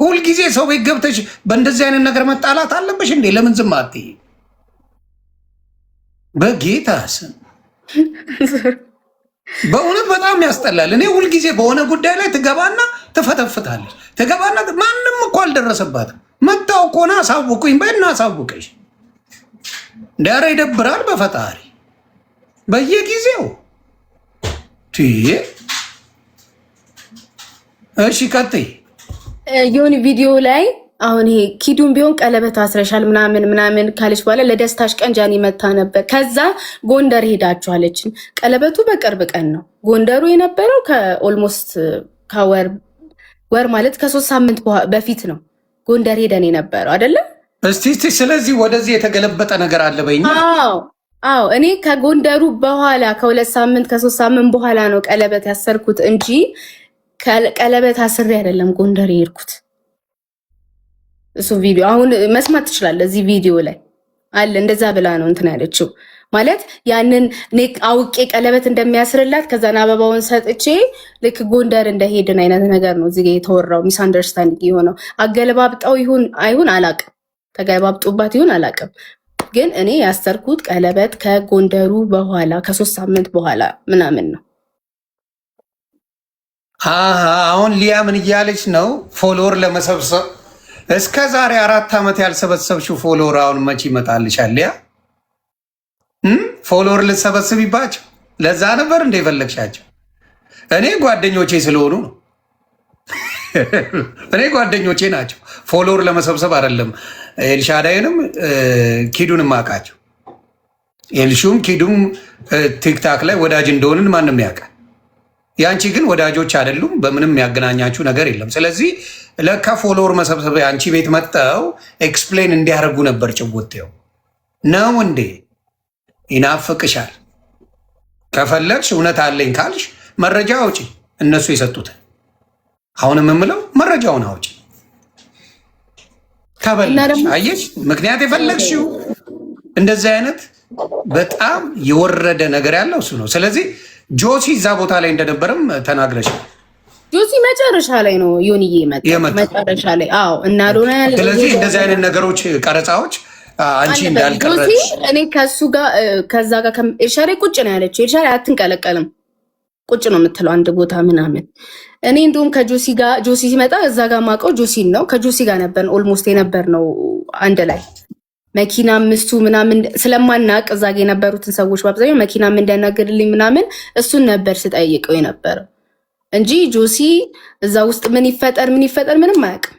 ሁልጊዜ ሰው ቤት ገብተሽ በእንደዚህ አይነት ነገር መጣላት አለብሽ እንዴ? ለምን ዝም አትይ? በጌታ ስም በእውነት በጣም ያስጠላል። እኔ ሁልጊዜ በሆነ ጉዳይ ላይ ትገባና ትፈተፍታለች። ትገባና ማንም እኮ አልደረሰባትም። መታው ኮና አሳውቁኝ በና አሳውቀሽ ዳራ ይደብራል። በፈጣሪ በየጊዜው እሺ ቀጥይ። የሆነ ቪዲዮ ላይ አሁን ይሄ ኪዱን ቢሆን ቀለበት አስረሻል ምናምን ካለች በኋላ ለደስታሽ ቀን ጃኒ መታ ነበር። ከዛ ጎንደር ሄዳችኋለችን። ቀለበቱ በቅርብ ቀን ነው። ጎንደሩ የነበረው ከኦልሞስት ወር ማለት ከ3 ሳምንት በፊት ነው ጎንደር ሄደን የነበረው አይደለም። እስቲ ስለዚህ ወደዚህ የተገለበጠ ነገር አለ በይኛ። አዎ እኔ ከጎንደሩ በኋላ ከ2 ሳምንት ከ3 ሳምንት በኋላ ነው ቀለበት ያሰርኩት እንጂ ቀለበት አስሬ አይደለም ጎንደር የሄድኩት። እሱ ቪዲዮ አሁን መስማት ትችላለህ። እዚህ ቪዲዮ ላይ አለ። እንደዛ ብላ ነው እንትን ያለችው። ማለት ያንን አውቄ ቀለበት እንደሚያስርላት ከዛን አበባውን ሰጥቼ ልክ ጎንደር እንደሄድን አይነት ነገር ነው እዚህ የተወራው። ሚስ አንደርስታንዲንግ የሆነው አገለባብጣው ይሁን አይሁን አላቅም፣ ተገለባብጡባት ይሁን አላቅም። ግን እኔ ያሰርኩት ቀለበት ከጎንደሩ በኋላ ከ3 ሳምንት በኋላ ምናምን ነው። አሁን ሊያ ምን እያለች ነው? ፎሎወር ለመሰብሰብ እስከ ዛሬ 4 ዓመት ያልሰበሰብሽው ፎሎወር አሁን መቼ ይመጣልሻል? ያ ፎሎወር ልትሰበስቢባቸው ለዛ ነበር እንደ የፈለግሻቸው። እኔ ጓደኞቼ ስለሆኑ ነው። እኔ ጓደኞቼ ናቸው። ፎሎወር ለመሰብሰብ አይደለም። ኤልሻዳይንም ኪዱንም አውቃቸው። ኤልሹም ኪዱም ቲክታክ ላይ ወዳጅ እንደሆንን ማንም ያውቃል። የአንቺ ግን ወዳጆች አይደሉም። በምንም ያገናኛችሁ ነገር የለም። ስለዚህ ለካ ፎሎወር መሰብሰብ አንቺ ቤት መጥተው ኤክስፕሌን እንዲያደርጉ ነበር። ጭውቴው ነው እንዴ? ይናፍቅሻል። ከፈለግሽ እውነት አለኝ ካልሽ መረጃ አውጪ፣ እነሱ የሰጡትን። አሁንም የምለው መረጃውን አውጪ። ከበላሽ አየሽ፣ ምክንያት የፈለግሽው እንደዚህ አይነት በጣም የወረደ ነገር ያለው እሱ ነው። ስለዚህ ጆሲ እዛ ቦታ ላይ እንደነበረም ተናግረሻል። ጆሲ መጨረሻ ላይ ነው ዮኒዬ መጣ መጨረሻ ላይ። አዎ እና ዶና ያለ። ስለዚህ እንደዚህ አይነት ነገሮች ቀረጻዎች አንቺ እንዳልቀረጽ እኔ ከዛ ጋር ኤልሻዳይ ቁጭ ነው ያለችው። ኤልሻዳይ አትንቀለቀልም፣ ቁጭ ነው የምትለው አንድ ቦታ ምናምን። እኔ እንደውም ከጆሲ ጋር ጆሲ ሲመጣ እዛ ጋር ማውቀው ጆሲን ነው። ከጆሲ ጋር ነበር ኦልሞስት የነበር ነው አንድ ላይ መኪና አምስቱ ምናምን ስለማናቅ እዛ ጋ የነበሩትን ሰዎች በአብዛኛው መኪናም እንደነግርልኝ ምናምን እሱን ነበር ስጠይቀው የነበረው እንጂ ጆሲ እዛ ውስጥ ምን ይፈጠር ምንም አያውቅም።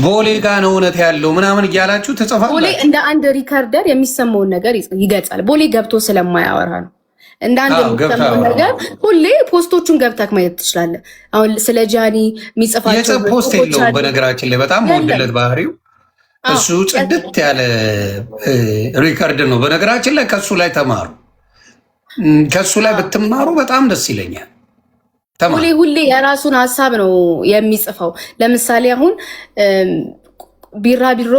ቦሌ ጋ ነው እውነት ያለው ምናምን እያላችሁ ተጽፋላችሁ። ቦሌ እንደ አንድ ሪከርደር የሚሰማውን ነገር ይገልጻል። ቦሌ ገብቶ ስለማያወራ ነው። እንደ አንድ የሚሰማውን ነገር ሁሌ ፖስቶቹን ገብታክ ማየት ትችላለህ። አሁን ስለ ጃኒ የሚጽፋቸው ፖስት የለውም በነገራችን ላይ በጣም ወንድለት ባህሪው እሱ ጽድት ያለ ሪከርድ ነው። በነገራችን ላይ ከሱ ላይ ተማሩ። ከሱ ላይ ብትማሩ በጣም ደስ ይለኛል። ሁሌ የራሱን ሀሳብ ነው የሚጽፈው። ለምሳሌ አሁን ቢራቢሮ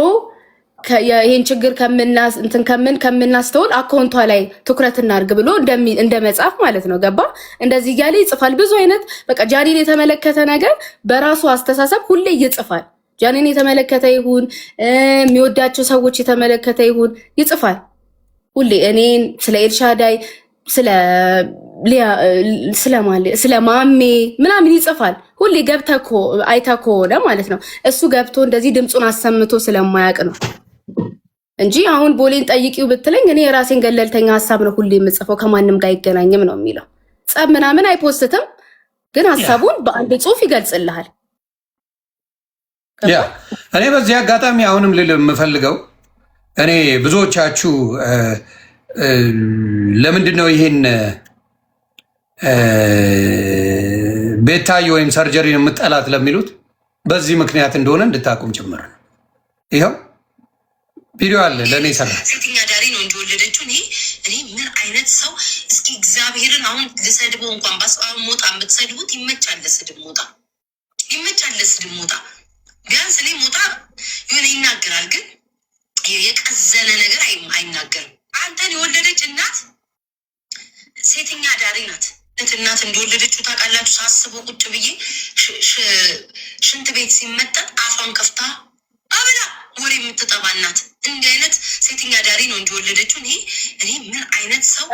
ይህን ችግር ከምናስተውል አካውንቷ ላይ ትኩረት እናድርግ ብሎ እንደ መጽሐፍ ማለት ነው። ገባ? እንደዚህ እያለ ይጽፋል። ብዙ አይነት በቃ ጃኒን የተመለከተ ነገር በራሱ አስተሳሰብ ሁሌ ይጽፋል። ጃኒን የተመለከተ ይሁን የሚወዳቸው ሰዎች የተመለከተ ይሁን ይጽፋል ሁሌ። እኔን ስለ ኤልሻዳይ ስለ ማሜ ምናምን ይጽፋል ሁሌ። ገብተህ አይተህ ከሆነ ማለት ነው። እሱ ገብቶ እንደዚህ ድምፁን አሰምቶ ስለማያውቅ ነው እንጂ አሁን ቦሌን ጠይቂው ብትለኝ እኔ የራሴን ገለልተኛ ሀሳብ ነው ሁሌ የምጽፈው፣ ከማንም ጋር አይገናኝም ነው የሚለው። ጸብ ምናምን አይፖስትም፣ ግን ሀሳቡን በአንድ ጽሁፍ ይገልጽልሃል። ያ እኔ በዚህ አጋጣሚ አሁንም ልል የምፈልገው እኔ ብዙዎቻችሁ ለምንድን ነው ይህን ቤታዮ ወይም ሰርጀሪን የምጠላት ለሚሉት በዚህ ምክንያት እንደሆነ እንድታቁም ጭምር ነው። ይኸው ቪዲዮ አለ ለእኔ ሰራ ሴተኛ ዳሪ ነው እንጂ ወለደችው። እኔ ምን አይነት ሰው እስኪ እግዚአብሔርን አሁን ልሰድበው እንኳን ባስባብ ሞጣ የምትሰድቡት ይመቻል። ለስድብ ሞጣ ቢያንስ እኔ ሞጣ የሆነ ይናገራል፣ ግን የቀዘነ ነገር አይናገርም። አንተን የወለደች እናት ሴተኛ ዳሪ ናት። እናት እንደወለደችው ታውቃላችሁ። ሳስበው ቁጭ ብዬ ሽንት ቤት ሲመጠጥ አፏን ከፍታ አብላ ወሬ የምትጠባ እናት። እንዲህ አይነት ሴተኛ ዳሪ ነው እንጂ ወለደችው። እኔ ምን አይነት ሰው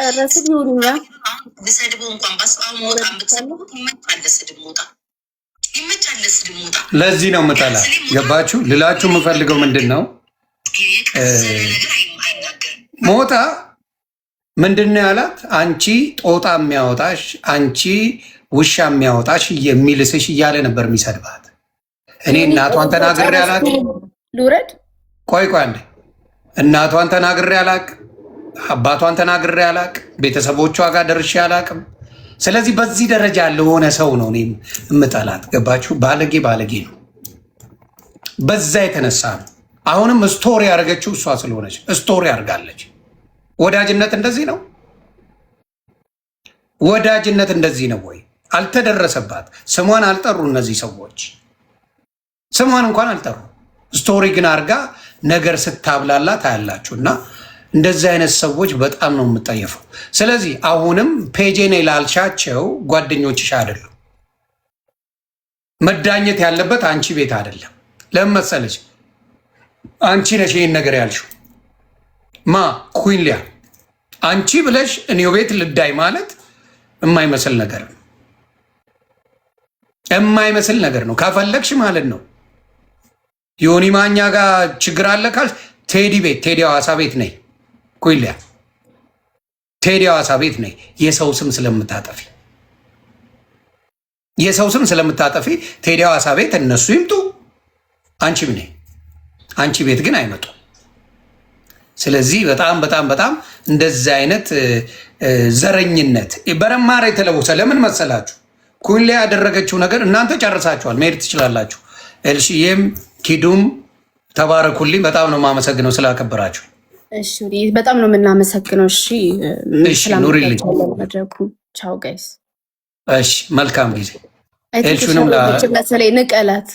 ልሰድበው እንኳን ባስባብ ሞጣ የምትሰድቡት ይመቻል። ለስድብ ሞጣ ለዚህ ነው ምጠላ። ገባችሁ? ልላችሁ የምፈልገው ምንድን ነው ሞጣ ምንድን ነው ያላት? አንቺ ጦጣ የሚያወጣሽ አንቺ ውሻ የሚያወጣሽ የሚልስሽ እያለ ነበር የሚሰድባት። እኔ እናቷን ተናግሬ አላቅ። ቆይ አንዴ እናቷን ተናግሬ አላቅ፣ አባቷን ተናግሬ አላቅ፣ ቤተሰቦቿ ጋር ደርሼ አላቅም። ስለዚህ በዚህ ደረጃ ለሆነ ሰው ነው እኔም እምጠላት። ገባችሁ? ባለጌ ነው። በዛ የተነሳ ነው አሁንም ስቶሪ ያደረገችው እሷ ስለሆነች ስቶሪ አድርጋለች። ወዳጅነት እንደዚህ ነው? ወዳጅነት እንደዚህ ነው ወይ? አልተደረሰባት። ስሟን አልጠሩ እነዚህ ሰዎች፣ ስሟን እንኳን አልጠሩ። ስቶሪ ግን አድርጋ ነገር ስታብላላ ታያላችሁ። እና እንደዚህ አይነት ሰዎች በጣም ነው የምጠየፈው። ስለዚህ አሁንም ፔጄኔ ላልሻቸው ጓደኞችሽ አይደሉም። መዳኘት ያለበት አንቺ ቤት አይደለም። ለምን መሰለች? አንቺ ነሽ ይህን ነገር ያልሽው። ኩን ሊያ አንቺ ብለሽ እኔው ቤት ልዳይ ማለት የማይመስል ነገር ነው። ከፈለግሽ ማለት ነው ዮኒ ማኛ ጋር ችግር አለ ካል ቴዲ ቤት ቴዲ ሐዋሳ ቤት ነይ ኩይሊያ ቴዲ ሐዋሳ ቤት ነይ። የሰው ስም ስለምታጠፊ ቴዲ ሐዋሳ ቤት እነሱ ይምጡ፣ አንቺም ነይ። አንቺ ቤት ግን አይመጡ። ስለዚህ በጣም በጣም በጣም እንደዚህ አይነት ዘረኝነት በረማር የተለወሰ ለምን መሰላችሁ? ኩይሊያ ያደረገችው ነገር እናንተ ጨርሳችኋል፣ መሄድ ትችላላችሁ። ኤልሺዬም ኪዱም ተባረኩልኝ። በጣም ነው የማመሰግነው ስላከበራችሁ። እሺ በጣም ነው የምናመሰግነው። እሺ ኑሪልኝ። ቻው ጋይስ። እሺ መልካም ጊዜ። ኤልሹንም ለምሳሌ ንቀላት።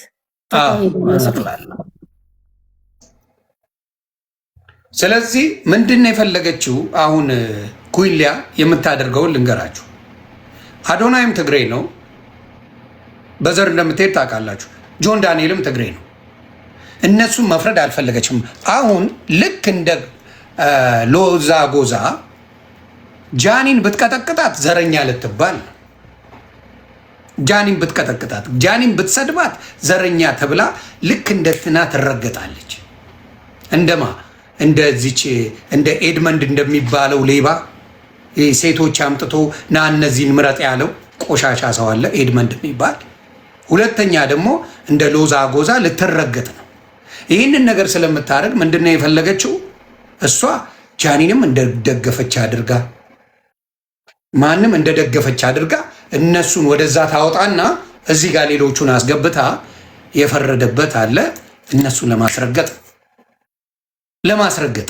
ስለዚህ ምንድን ነው የፈለገችው? አሁን ኩይሊያ የምታደርገውን ልንገራችሁ። አዶናይም ትግሬ ነው፣ በዘር እንደምትሄድ ታውቃላችሁ። ጆን ዳንኤልም ትግሬ ነው። እነሱን መፍረድ አልፈለገችም። አሁን ልክ እንደ ሎዛ ጎዛ ጃኒን ብትቀጠቅጣት ዘረኛ ልትባል ነው። ጃኒን ብትቀጠቅጣት፣ ጃኒን ብትሰድባት ዘረኛ ተብላ ልክ እንደ ትና ትረገጣለች። እንደማ እንደዚች እንደ ኤድመንድ እንደሚባለው ሌባ ሴቶች አምጥቶ ና እነዚህን ምረጥ ያለው ቆሻሻ ሰው አለ ኤድመንድ የሚባል። ሁለተኛ ደግሞ እንደ ሎዛ ጎዛ ልትረገጥ ነው። ይህንን ነገር ስለምታደርግ ምንድነው የፈለገችው? እሷ ጃኒንም እንደደገፈች አድርጋ ማንም እንደደገፈች አድርጋ እነሱን ወደዛ ታወጣና እዚህ ጋር ሌሎቹን አስገብታ የፈረደበት አለ እነሱን ለማስረገጥ